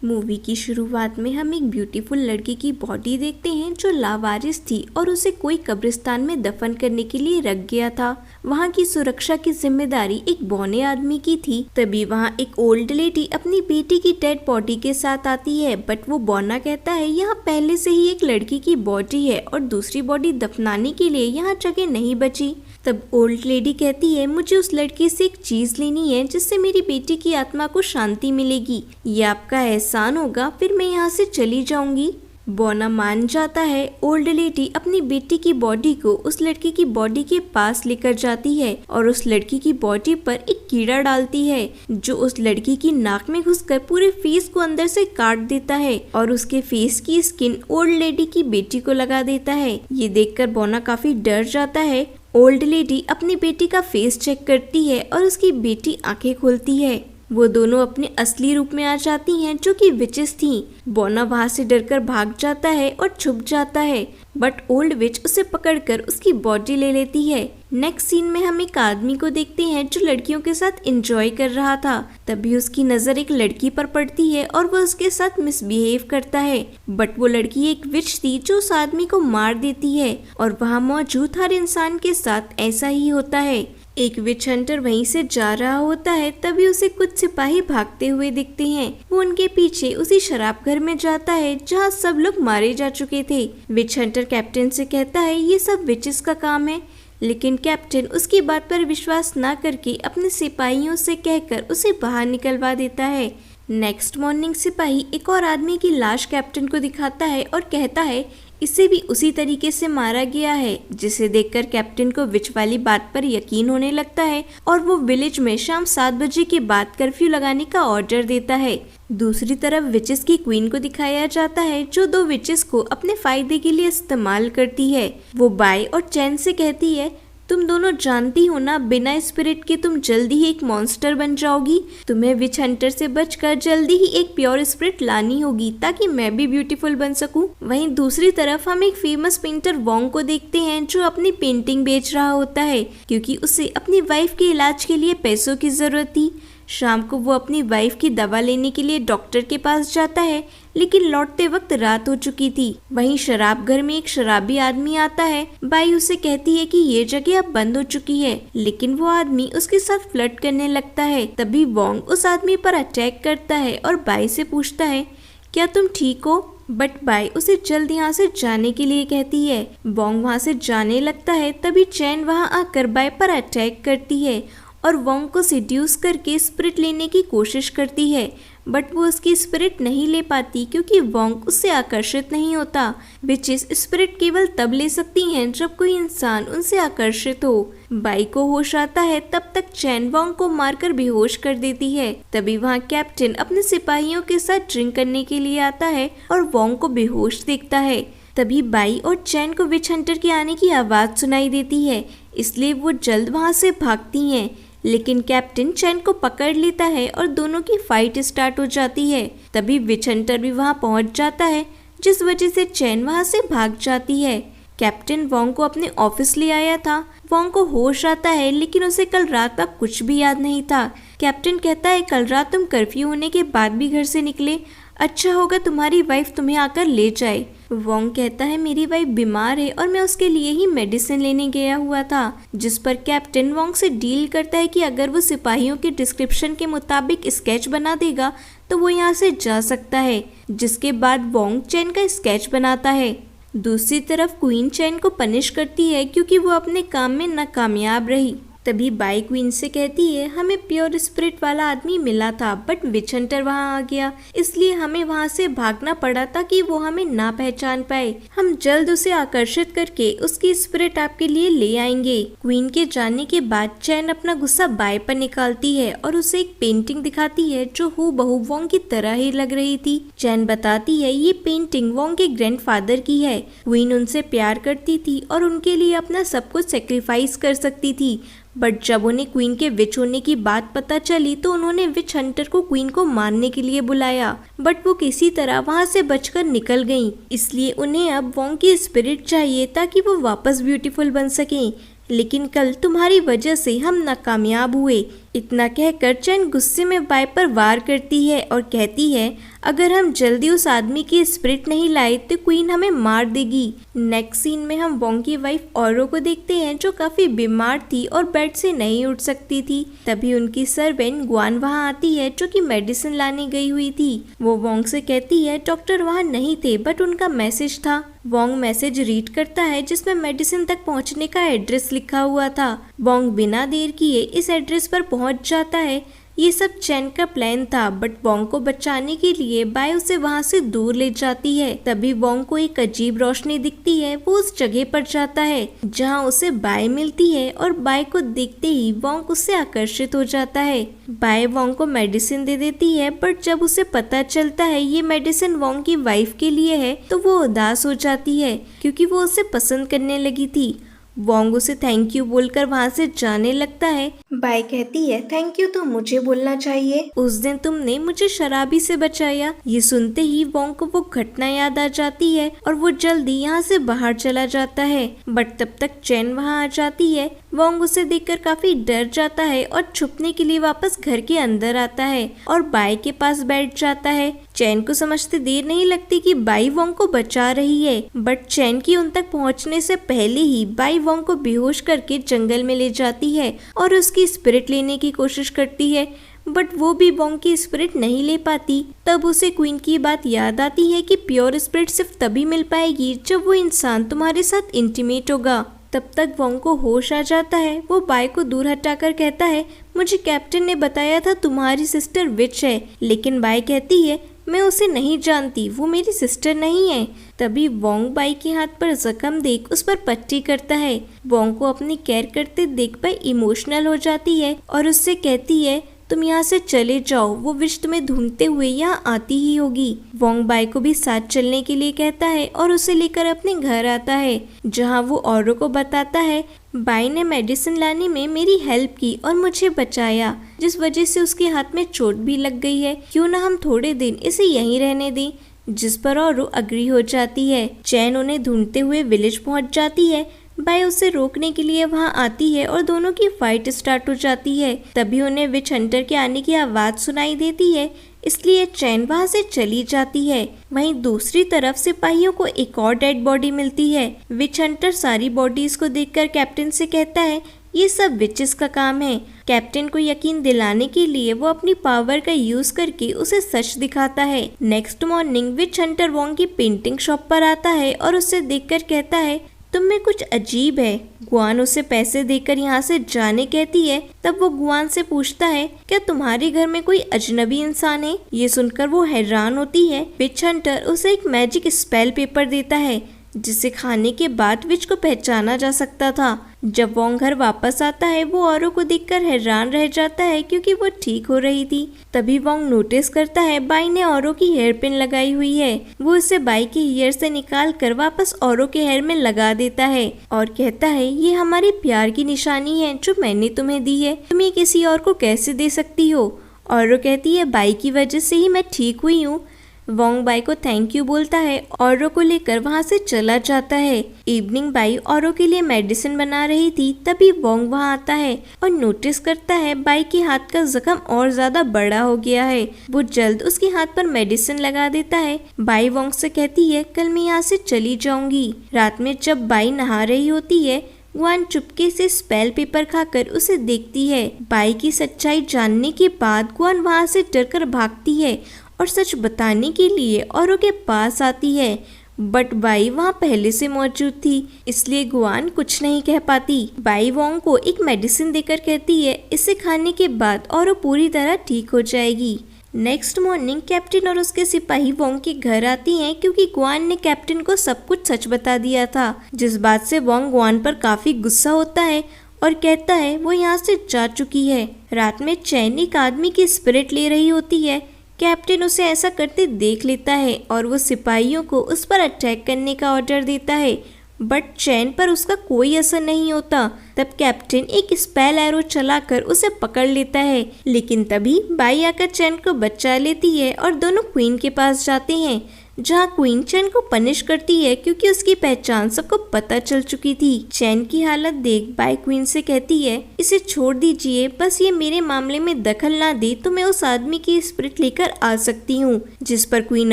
Movie की शुरुआत में हम एक ब्यूटीफुल लड़की की बॉडी देखते हैं जो लावारिस थी और उसे कोई कब्रिस्तान में दफन करने के लिए रख गया था। वहाँ की सुरक्षा की जिम्मेदारी एक बौने आदमी की थी। तभी वहाँ एक ओल्ड लेडी अपनी बेटी की डेड बॉडी के साथ आती है, बट वो बौना कहता है यहाँ पहले से ही एक लड़की की बॉडी है और दूसरी बॉडी दफनाने के लिए यहाँ जगह नहीं बची। तब ओल्ड लेडी कहती है मुझे उस लड़की से एक चीज लेनी है जिससे मेरी बेटी की आत्मा को शांति मिलेगी। ये आपका एहसान होगा, फिर मैं यहाँ से चली जाऊंगी। बौना मान जाता है। ओल्ड लेडी अपनी बेटी की बॉडी को उस लड़की की बॉडी के पास लेकर जाती है और उस लड़की की बॉडी पर एक कीड़ा डालती है जो उस लड़की की नाक में घुसकर पूरे फेस को अंदर से काट देता है और उसके फेस की स्किन ओल्ड लेडी की बेटी को लगा देता है। ये देखकर बौना काफी डर जाता है। ओल्ड लेडी अपनी बेटी का फेस चेक करती है और उसकी बेटी आंखें खोलती है। वो दोनों अपने असली रूप में आ जाती हैं जो कि विचेस थीं। बौना वहां से डरकर भाग जाता है और छुप जाता है, बट ओल्ड विच उसे पकड़कर उसकी बॉडी ले लेती है। नेक्स्ट सीन में हम एक आदमी को देखते हैं जो लड़कियों के साथ एंजॉय कर रहा था। तभी उसकी नजर एक लड़की पर पड़ती है और वो उसके साथ मिसबिहेव करता है, बट वो लड़की एक विच थी जो उस आदमी को मार देती है और वहाँ मौजूद हर इंसान के साथ ऐसा ही होता है। एक विच हंटर वहीं से जा रहा होता है, तभी उसे कुछ सिपाही भागते हुए दिखते हैं। वो उनके पीछे उसी शराब घर में जाता है जहाँ सब लोग मारे जा चुके थे। विच हंटर कैप्टन से कहता है ये सब विचेस का काम है, लेकिन कैप्टन उसकी बात पर विश्वास न करके अपने सिपाहियों से कहकर उसे बाहर निकलवा देता है। नेक्स्ट मॉर्निंग सिपाही एक और आदमी की लाश कैप्टन को दिखाता है और कहता है इसे भी उसी तरीके से मारा गया है, जिसे देखकर कैप्टन को विच वाली बात पर यकीन होने लगता है और वो विलेज में शाम 7 बजे के बाद कर्फ्यू लगाने का ऑर्डर देता है। दूसरी तरफ विचेस की क्वीन को दिखाया जाता है जो 2 विचेस को अपने फायदे के लिए इस्तेमाल करती है। वो बाय और चैन से कहती है तुम दोनों जानती हो ना, बिना स्पिरिट के तुम जल्दी ही एक मॉन्स्टर बन जाओगी। तुम्हें विच हंटर से बचकर जल्दी ही एक प्योर स्पिरिट लानी होगी ताकि मैं भी ब्यूटीफुल बन सकूं। वहीं दूसरी तरफ हम एक फेमस पेंटर वोंग को देखते हैं जो अपनी पेंटिंग बेच रहा होता है क्योंकि उसे अपनी वाइफ के इलाज के लिए पैसों की जरूरत थी। शाम को वो अपनी वाइफ की दवा लेने के लिए डॉक्टर के पास जाता है, लेकिन लौटते वक्त रात हो चुकी थी। वहीं शराब घर में एक शराबी आदमी आता है। बाई उसे कहती है कि ये जगह अब बंद हो चुकी है, लेकिन वो आदमी उसके साथ फ्लर्ट करने लगता है। तभी वोंग उस आदमी पर अटैक करता है और बाई से पूछता है क्या तुम ठीक हो, बट बाई उसे जल्द यहाँ से जाने के लिए कहती है। वोंग वहाँ से जाने लगता है। तभी चैन वहाँ आकर बाई पर अटैक करती है और वोंग को सिड्यूस करके स्पिरिट लेने की कोशिश करती है, बट वो उसकी स्पिरिट नहीं ले पाती क्योंकि वोंग उससे आकर्षित नहीं होता। विचेस स्पिरिट केवल तब ले सकती हैं जब कोई इंसान उनसे आकर्षित हो। बाई को होश आता है, तब तक चैन वोंग को मारकर बेहोश कर देती है। तभी वहाँ कैप्टन अपने सिपाहियों के साथ ड्रिंक करने के लिए आता है और वोंग को बेहोश देखता है। तभी बाई और चैन को विच हंटर के आने की आवाज सुनाई देती है, इसलिए वो जल्द वहाँ से भागती हैं। लेकिन कैप्टन चैन को पकड़ लेता है और दोनों की फाइट स्टार्ट हो जाती है। तभी विच हंटर भी वहां पहुंच जाता है, जिस वजह से चैन वहां से भाग जाती है। कैप्टन वोंग को अपने ऑफिस ले आया था। वोंग को होश आता है, लेकिन उसे कल रात का कुछ भी याद नहीं था। कैप्टन कहता है कल रात तुम कर्फ्यू होने के बाद भी घर से निकले, अच्छा होगा तुम्हारी वाइफ तुम्हें आकर ले जाए। वोंग कहता है मेरी वाइफ बीमार है और मैं उसके लिए ही मेडिसिन लेने गया हुआ था, जिस पर कैप्टन वोंग से डील करता है कि अगर वो सिपाहियों के डिस्क्रिप्शन के मुताबिक स्केच बना देगा तो वो यहाँ से जा सकता है। जिसके बाद वोंग चैन का स्केच बनाता है। दूसरी तरफ क्वीन चैन को पनिश करती है क्योंकि वो अपने काम में नाकामयाब रही। तभी बाई क्वीन से कहती है हमें प्योर स्पिरिट वाला आदमी मिला था, बट विच हंटर वहाँ आ गया, इसलिए हमें वहाँ से भागना पड़ा ताकि वो हमें ना पहचान पाए। हम जल्द उसे आकर्षित करके उसकी स्पिरिट आपके लिए ले आएंगे। क्वीन के जाने के बाद चैन अपना गुस्सा बाई पर निकालती है और उसे एक पेंटिंग दिखाती है जो हूबहू वोंग की तरह ही लग रही थी। चैन बताती है ये पेंटिंग वोंग के ग्रैंडफादर की है। क्वीन उनसे प्यार करती थी और उनके लिए अपना सब कुछ सेक्रीफाइस कर सकती थी, बट जब उन्हें क्वीन के विच होने की बात पता चली तो उन्होंने विच हंटर को क्वीन को मारने के लिए बुलाया, बट वो किसी तरह वहां से बचकर निकल गईं। इसलिए उन्हें अब वोंग की स्पिरिट चाहिए ताकि वो वापस ब्यूटीफुल बन सकें। लेकिन कल तुम्हारी वजह से हम नाकामयाब हुए, इतना कहकर चैन गुस्से में बाय पर वार करती है और कहती है अगर हम जल्दी उस आदमी की स्पिरिट नहीं लाए तो क्वीन हमें मार देगी। नेक्स्ट सीन में हम वोंग की वाइफ औरो को देखते हैं जो काफी बीमार थी और बेड से नहीं उठ सकती थी। तभी उनकी सर्वेंट गुआन वहां आती है जो कि मेडिसिन लाने गई हुई थी। वो वोंग से कहती है डॉक्टर वहां नहीं थे बट उनका मैसेज था। वोंग मैसेज रीड करता है जिसमें मेडिसिन तक पहुंचने का एड्रेस लिखा हुआ था। वोंग बिना देर किए इस एड्रेस पर पहुंच जाता है। ये सब चैन का प्लान था बट वोंग को बचाने के लिए बाय उसे वहां से दूर ले जाती है। तभी वोंग को एक अजीब रोशनी दिखती है। वो उस जगह पर जाता है जहां उसे बाय मिलती है और बाय को देखते ही वोंग उससे आकर्षित हो जाता है। बाय वोंग को मेडिसिन दे देती है बट जब उसे पता चलता है ये मेडिसिन वोंग की वाइफ के लिए है तो वो उदास हो जाती है क्योंकि वो उसे पसंद करने लगी थी। वोंग उसे थैंक यू बोलकर वहां से जाने लगता है। बाय कहती है थैंक यू तो मुझे बोलना चाहिए, उस दिन तुमने मुझे शराबी से बचाया। ये सुनते ही वोंग को वो घटना याद आ जाती है और वो जल्दी यहाँ से बाहर चला जाता है बट तब तक चैन वहाँ आ जाती है। वोंग उसे देखकर काफी डर जाता है और छुपने के लिए वापस घर के अंदर आता है और बाय के पास बैठ जाता है। चैन को समझते देर नहीं लगती कि बाई वोंग को बचा रही है बट चैन की उन तक पहुंचने से पहले ही बाई वोंग को बेहोश करके जंगल में ले जाती है और उसकी स्पिरिट लेने की कोशिश करती है बट वो भी वोंग की स्पिरिट नहीं ले पाती। तब उसे क्वीन की बात याद आती है कि प्योर स्पिरिट सिर्फ तभी मिल पाएगी जब वो इंसान तुम्हारे साथ इंटीमेट होगा। तब तक वोंग को होश आ जाता है। वो बाय को दूर हटाकर कहता है मुझे कैप्टन ने बताया था तुम्हारी सिस्टर विच है, लेकिन बाय कहती है मैं उसे नहीं जानती, वो मेरी सिस्टर नहीं है। तभी वोंग बाई के हाथ पर जख्म देख उस पर पट्टी करता है। वोंग को अपनी केयर करते देख बाई इमोशनल हो जाती है और उससे कहती है तुम यहाँ से चले जाओ, वो विश तुम्हें ढूंढते हुए यहाँ आती ही होगी। वोंग बाई को भी साथ चलने के लिए कहता है और उसे लेकर अपने घर आता है जहाँ वो औरों को बताता है बाई ने मेडिसिन लाने में मेरी हेल्प की और मुझे बचाया, जिस वजह से उसके हाथ में चोट भी लग गई है। क्यों ना हम थोड़े दिन इसे यहीं रहने दें, जिस पर औरो अग्री हो जाती है। चैन उन्हें ढूंढते हुए विलेज पहुंच जाती है। बाई उसे रोकने के लिए वहां आती है और दोनों की फाइट स्टार्ट हो जाती है। तभी उन्हें विच हंटर के आने की आवाज सुनाई देती है, इसलिए चैन वहां से चली जाती है। वहीं दूसरी तरफ सिपाहियों को एक और डेड बॉडी मिलती है। विच हंटर सारी बॉडीज को देखकर कैप्टन से कहता है ये सब विचेस का काम है। कैप्टन को यकीन दिलाने के लिए वो अपनी पावर का यूज करके उसे सच दिखाता है। Next morning which Hunter Wong की पेंटिंग शॉप पर आता है और उसे देखकर कहता है तुम में कुछ अजीब है। गुआन उसे पैसे देकर यहाँ से जाने कहती है। तब वो गुआन से पूछता है क्या तुम्हारे घर में कोई अजनबी इंसान है। ये सुनकर वो हैरान होती है। विच हंटर उसे एक मैजिक स्पेल पेपर देता है जिसे खाने के बाद विच को पहचाना जा सकता था। जब वोंग घर वापस आता है वो औरों को देखकर हैरान रह जाता है क्योंकि वो ठीक हो रही थी। तभी वोंग नोटिस करता है बाई ने औरों की हेयर पिन लगाई हुई है। वो इसे बाई के हेयर से निकाल कर वापस औरों के हेयर में लगा देता है और कहता है ये हमारे प्यार की निशानी है जो मैंने तुम्हें दी है, तुम ये किसी और को कैसे दे सकती हो। औरों कहती है बाई की वजह से ही मैं ठीक हुई हूँ। वोंग बाई को थैंक यू बोलता है, औरों को लेकर वहां से चला जाता है। इवनिंग बाई औरों के लिए मेडिसिन बना रही थी। तभी वोंग वहां आता है और नोटिस करता है बाई के हाथ का जख्म और ज्यादा बड़ा हो गया है। वो जल्द उसके हाथ पर मेडिसिन लगा देता है। बाई वोंग से कहती है कल मैं यहाँ से चली जाऊंगी। रात में जब बाई नहा रही होती है गुआन चुपके से स्पेल पेपर खाकर उसे देखती है। बाई की सच्चाई जानने के बाद गुआन वहां से डरकर भागती है और सच बताने के लिए औरों के पास आती है बट बाई वहाँ पहले से मौजूद थी, इसलिए गुआन कुछ नहीं कह पाती। बाई वोंग को एक मेडिसिन देकर कहती है इसे खाने के बाद औरों पूरी तरह ठीक हो जाएगी। नेक्स्ट मॉर्निंग कैप्टन और उसके सिपाही वोंग के घर आती हैं क्योंकि गुआन ने कैप्टन को सब कुछ सच बता दिया था, जिस बात से वोंग गुआन पर काफी गुस्सा होता है और कहता है वो यहाँ से जा चुकी है। रात में चैन एक आदमी की स्पिरिट ले रही होती है। कैप्टन उसे ऐसा करते देख लेता है और वो सिपाहियों को उस पर अटैक करने का ऑर्डर देता है बट चैन पर उसका कोई असर नहीं होता। तब कैप्टन एक स्पेल एरो चलाकर उसे पकड़ लेता है, लेकिन तभी बाई आकर चैन को बचा लेती है और दोनों क्वीन के पास जाते हैं, जहाँ क्वीन चैन को पनिश करती है क्योंकि उसकी पहचान सबको पता चल चुकी थी। चैन की हालत देख बाई क्वीन से कहती है, इसे छोड़ दीजिए, बस ये मेरे मामले में दखल ना दे तो मैं उस आदमी की स्पिरिट लेकर आ सकती हूँ। जिस पर क्वीन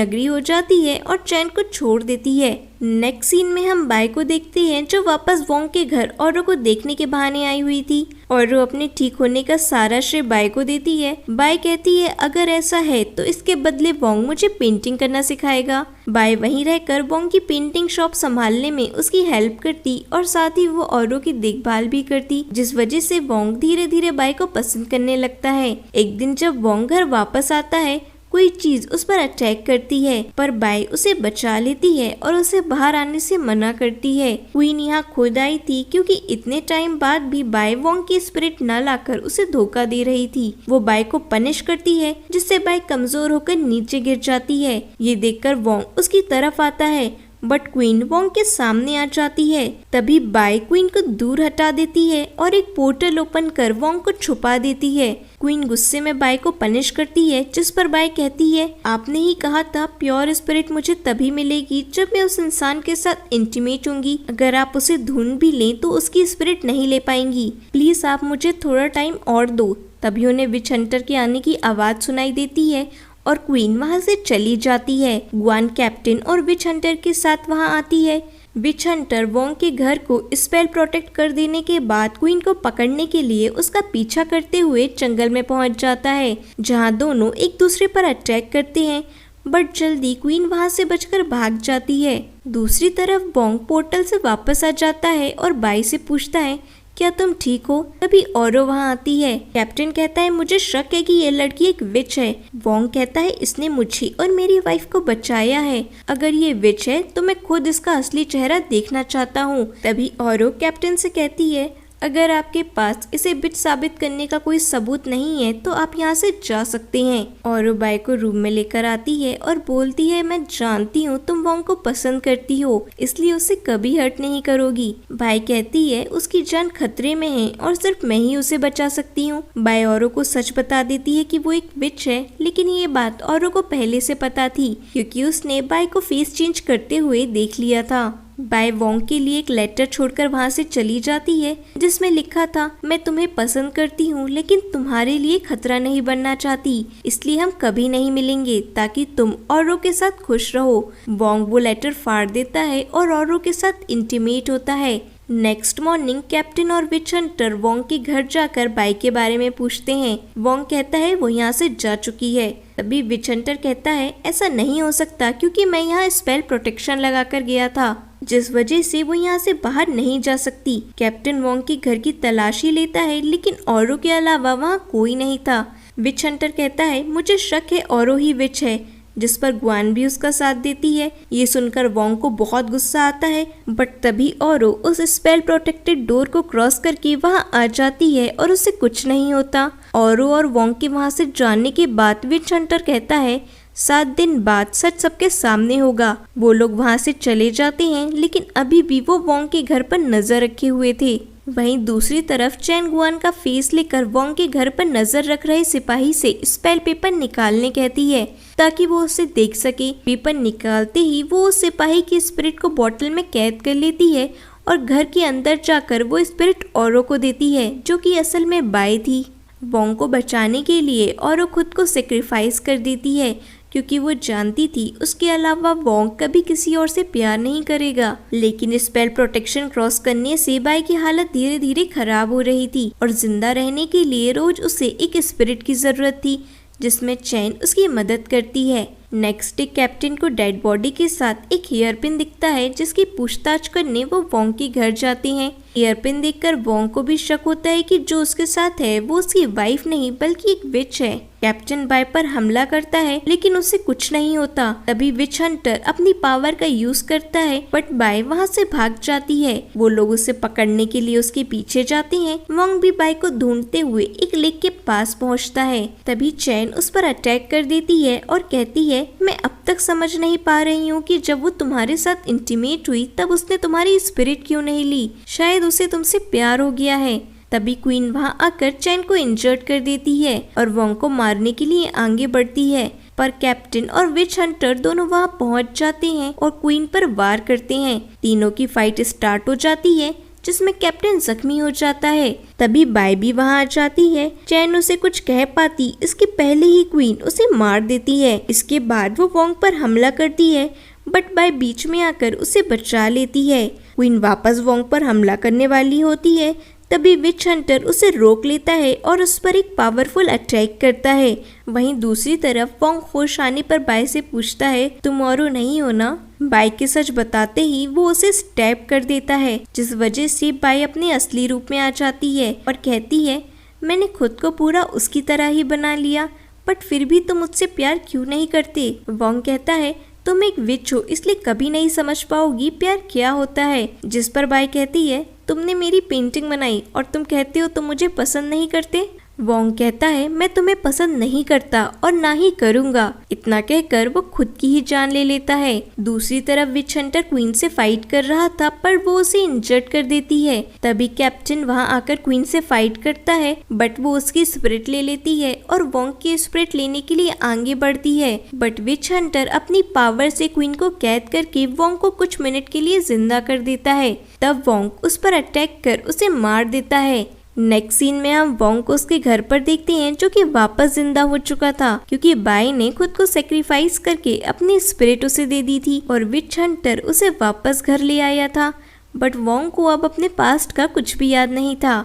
अग्री हो जाती है और चैन को छोड़ देती है। नेक्स्ट सीन में हम बाई को देखते हैं जो वापस वोंग के घर औरों को देखने के बहाने आई हुई थी और वो अपने ठीक होने का सारा श्रेय बाई को देती है। बाई कहती है अगर ऐसा है तो इसके बदले वोंग मुझे पेंटिंग करना सिखाएगा। बाई वहीं रहकर वोंग की पेंटिंग शॉप संभालने में उसकी हेल्प करती और साथ ही वो औरों की देखभाल भी करती, जिस वजह से वोंग धीरे धीरे बाई को पसंद करने लगता है। एक दिन जब वोंग घर वापस आता है, कोई चीज उस पर अटैक करती है, पर बाई उसे बचा लेती है और उसे बाहर आने से मना करती है। क्वीन यहाँ खुद आई थी क्योंकि इतने टाइम बाद भी बाई वोंग की स्पिरिट न लाकर उसे धोखा दे रही थी। वो बाई को पनिश करती है, जिससे बाई कमजोर होकर नीचे गिर जाती है। ये देखकर वोंग उसकी तरफ आता है, बट क्वीन वोंग के सामने आ जाती है। तभी बाई क्वीन को दूर हटा देती है और एक पोर्टल ओपन कर वोंग को छुपा देती है। क्वीन गुस्से में बाई को पनिश करती है, जिस पर बाई कहती है, आपने ही कहा था प्योर स्पिरिट मुझे तभी मिलेगी जब मैं उस इंसान के साथ इंटीमेट होंगी। अगर आप उसे ढूंढ भी लें तो उसकी स्पिरिट नहीं ले पाएंगी। प्लीज आप मुझे थोड़ा टाइम और दो। तभी उन्हें विच हंटर के आने की आवाज सुनाई देती है और क्वीन वहां से चली जाती है। गुआन कैप्टन और विच हंटर के साथ वहां आती है। विच हंटर वोंग के घर को स्पेल प्रोटेक्ट कर देने के बाद क्वीन को पकड़ने के लिए उसका पीछा करते हुए जंगल में पहुंच जाता है, जहां दोनों एक दूसरे पर अटैक करते हैं, बट जल्दी क्वीन वहां से बचकर भाग जाती है। दूसरी तरफ वोंग पोर्टल से वापस आ जाता है और बाई से पूछता है, क्या तुम ठीक हो? तभी औरो वहाँ आती है। कैप्टन कहता है, मुझे शक है कि ये लड़की एक विच है। वोंग कहता है, इसने मुझे और मेरी वाइफ को बचाया है। अगर ये विच है तो मैं खुद इसका असली चेहरा देखना चाहता हूँ। तभी औरो कैप्टन से कहती है, अगर आपके पास इसे विच साबित करने का कोई सबूत नहीं है तो आप यहाँ से जा सकते हैं। और बाई को रूम में लेकर आती है और बोलती है, मैं जानती हूँ तुम वोंग को पसंद करती हो, इसलिए उसे कभी हर्ट नहीं करोगी। बाई कहती है उसकी जान खतरे में है और सिर्फ मैं ही उसे बचा सकती हूँ। बाई औरों को सच बता देती है कि वो एक विच है, लेकिन ये बात औरों को पहले से पता थी क्योंकि उसने बाई को फेस चेंज करते हुए देख लिया था। बाई वोंग के लिए एक लेटर छोड़कर वहां से चली जाती है, जिसमें लिखा था, मैं तुम्हें पसंद करती हूँ लेकिन तुम्हारे लिए खतरा नहीं बनना चाहती, इसलिए हम कभी नहीं मिलेंगे ताकि तुम औरों के साथ खुश रहो। वोंग वो लेटर फाड़ देता है और औरों के साथ इंटीमेट होता है। नेक्स्ट मॉर्निंग कैप्टन और विच हंटर वोंग के घर जाकर बाई के बारे में पूछते हैं। वोंग कहता है वो यहाँ से जा चुकी है। तभी विच हंटर कहता है, ऐसा नहीं हो सकता क्योंकि मैं यहाँ स्पेल प्रोटेक्शन लगाकर गया था, जिस वजह से वो यहाँ से बाहर नहीं जा सकती। कैप्टन वोंग के घर की तलाशी लेता है, लेकिन औरों के अलावा वहाँ कोई नहीं था। विच हंटर कहता है, मुझे शक है औरों ही विच है, जिस पर गुआन भी उसका साथ देती है। ये सुनकर वोंग को बहुत गुस्सा आता है, बट तभी औरो उस स्पेल प्रोटेक्टेड डोर को क्रॉस करके वहाँ आ जाती है और उससे कुछ नहीं होता। औरो और वोंग के वहाँ से जाने के बाद विच हंटर कहता है, 7 दिन बाद सच सबके सामने होगा। वो लोग वहाँ से चले जाते हैं, लेकिन अभी भी वो वोंग के घर पर नजर रखे हुए थे। वहीं दूसरी तरफ चैन गुआन का फेस लेकर वोंग के घर पर नजर रख रहे सिपाही से स्पेल पेपर निकालने कहती है ताकि वो उसे देख सके। पेपर निकालते ही वो उस सिपाही की स्पिरिट को बोतल में कैद कर लेती है और घर के अंदर जाकर वो स्पिरिट औरों को देती है, जो कि असल में बाई थी। वोंग को बचाने के लिए औरों खुद को सेक्रीफाइस कर देती है क्योंकि वो जानती थी उसके अलावा वोंग कभी किसी और से प्यार नहीं करेगा। लेकिन स्पेल प्रोटेक्शन क्रॉस करने से बाई की हालत धीरे धीरे खराब हो रही थी और जिंदा रहने के लिए रोज उसे एक स्पिरिट की जरूरत थी, जिसमें चैन उसकी मदद करती है। नेक्स्ट डे कैप्टन को डेड बॉडी के साथ एक हेयरपिन दिखता है, जिसकी पूछताछ करने वो वोंग के घर जाते हैं। हेयरपिन देखकर वोंग को भी शक होता है कि जो उसके साथ है वो उसकी वाइफ नहीं बल्कि एक विच है। कैप्टन बाई पर हमला करता है, लेकिन उससे कुछ नहीं होता। तभी विच हंटर अपनी पावर का यूज करता है, बट बाई वहाँ से भाग जाती है। वो लोग उसे पकड़ने के लिए उसके पीछे जाते हैं। वोंग भी बाई को ढूंढते हुए एक लेक के पास पहुँचता है। तभी चैन उस पर अटैक कर देती है और कहती है, मैं अब तक समझ नहीं पा रही हूँ कि जब वो तुम्हारे साथ इंटीमेट हुई तब उसने तुम्हारी स्पिरिट क्यों नहीं ली। शायद उसे तुमसे प्यार हो गया है। तभी क्वीन वहाँ आकर चैन को इंजर्ड कर देती है और वोंग को मारने के लिए आगे बढ़ती है, पर कैप्टन और विच हंटर दोनों वहाँ पहुँच जाते हैं और क्वीन पर वार करते हैं। तीनों की फाइट स्टार्ट हो जाती है जिसमें कैप्टन जख्मी हो जाता है। तभी बाय भी वहाँ आ जाती है। चैन उसे कुछ कह पाती इसके पहले ही क्वीन उसे मार देती है। इसके बाद वो वोंग पर हमला करती है, बट बाय बीच में आकर उसे बचा लेती है। क्वीन वापस वोंग पर हमला करने वाली होती है, तभी विच हंटर उसे रोक लेता है और उस पर एक पावरफुल अटैक करता है। वहीं दूसरी तरफ वोंग होश आने पर बाय से पूछता है, तुम औरो नहीं हो ना। बाय के सच बताते ही वो उसे स्टैब कर देता है, जिस वजह से बाय अपने असली रूप में आ जाती है और कहती है, मैंने खुद को पूरा उसकी तरह ही बना लिया, बट फिर भी तुम मुझसे प्यार क्यों नहीं करते। वोंग कहता है, तुम एक विच हो इसलिए कभी नहीं समझ पाओगी प्यार क्या होता है। जिस पर बाय कहती है, तुमने मेरी पेंटिंग बनाई और तुम कहते हो तुम मुझे पसंद नहीं करते। वोंग कहता है, मैं तुम्हें पसंद नहीं करता और ना ही करूंगा। इतना कहकर वो खुद की ही जान ले लेता है। दूसरी तरफ विच हंटर क्वीन से फाइट कर रहा था, पर वो उसे इंजर्ड कर देती है। तभी कैप्टन वहां आकर क्वीन से फाइट करता है, बट वो उसकी स्पिरिट ले लेती है और वोंग की स्पिरिट लेने के लिए आगे बढ़ती है। बट विच हंटर अपनी पावर से क्वीन को कैद करके वोंग को कुछ मिनट के लिए जिंदा कर देता है। तब वोंग उस पर अटैक कर उसे मार देता है। नेक्स्ट सीन में हम वोंग को उसके घर पर देखते हैं, जो कि वापस जिंदा हो चुका था क्योंकि बाय ने खुद को सेक्रीफाइस करके अपनी स्पिरिट उसे दे दी थी और विच हंटर उसे वापस घर ले आया था। बट वोंग को अब अपने पास्ट का कुछ भी याद नहीं था।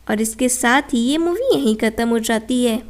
और इसके साथ ही ये मूवी यहीं खत्म हो जाती है।